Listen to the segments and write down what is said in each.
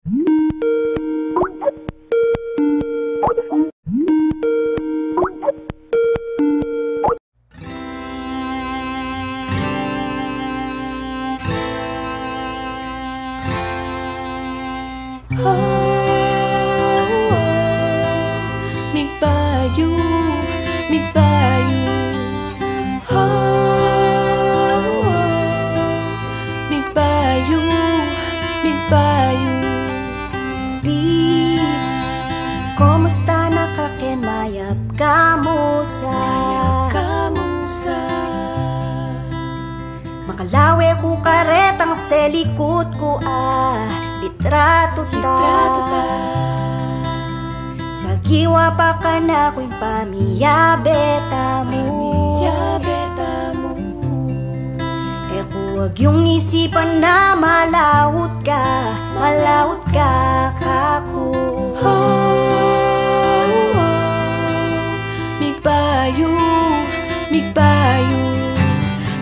Migpayo, migpayo, migpayo, migpayo. Bib, kumusta na kakenmayap kamusa? Makalawe ko karetang selikot ko litrato ta. Sa giwa pa ka na ko'y pamiyabeta mo. E huwag yung isipan na malawot ka kako. Migpayo, migpayo.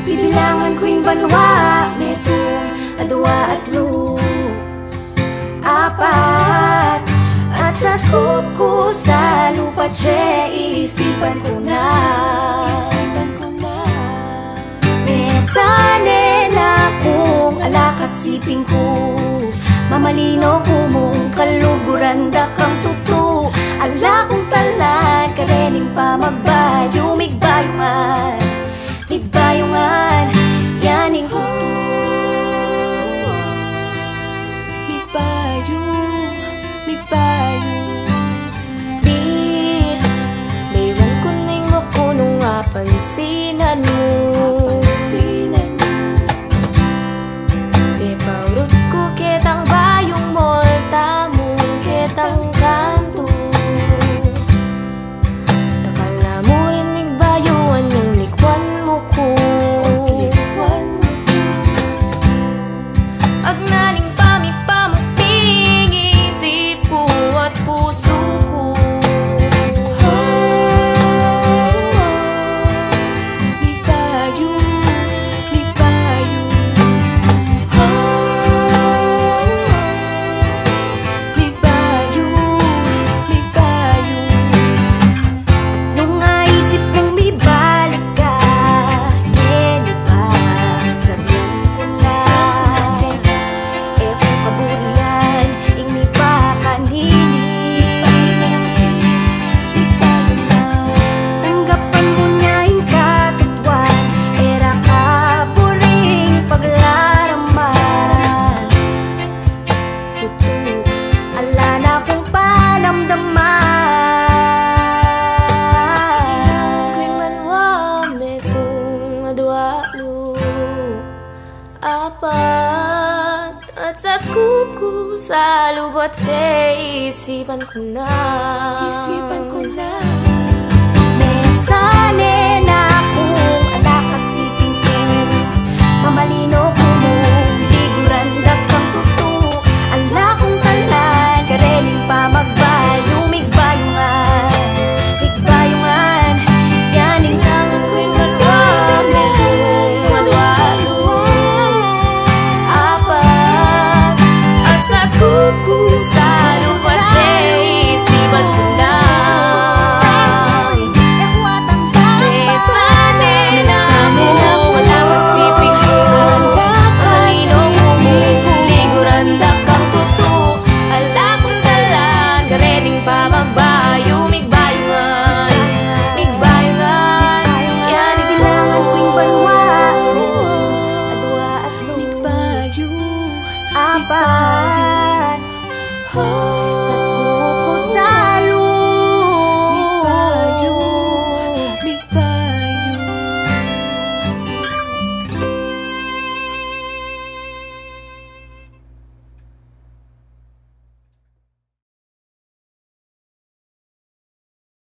Bibilangan ko'y banwa, metong adwa at lu, apat. At sa scoop ko sa lupa, che, isipan ko na. Mesane na kung alakasipin ko, mamalino ko mong kaluguran da kang tuto. Ala kong talan, karening pa magbayo, migbayungan, migbayungan, yaning tuto. Migpayo, migpayo. Bib, mayroon ko ning makunong pansinan mo. Ipaurot ko kitang bayong molta mo, kitang kanto. Nakala mo rin migbayuan ng likwan mo ko. Agnaning pamipamuting isip ko at puso ko. Migpayo, migpayo. Migpayo, migpayo. Nung naisip kong ibalik ka, hindi pa sabihan ko na. E kung kaburian, ingmi pa kanini. Tanggapan mo niya yung katutuan, era ka puring paglaraman. Tutu, ala na kong panamdaman. Ko'y manwa metong adwalo, apat. At sa scoop ko sa lubot, isipan ko na.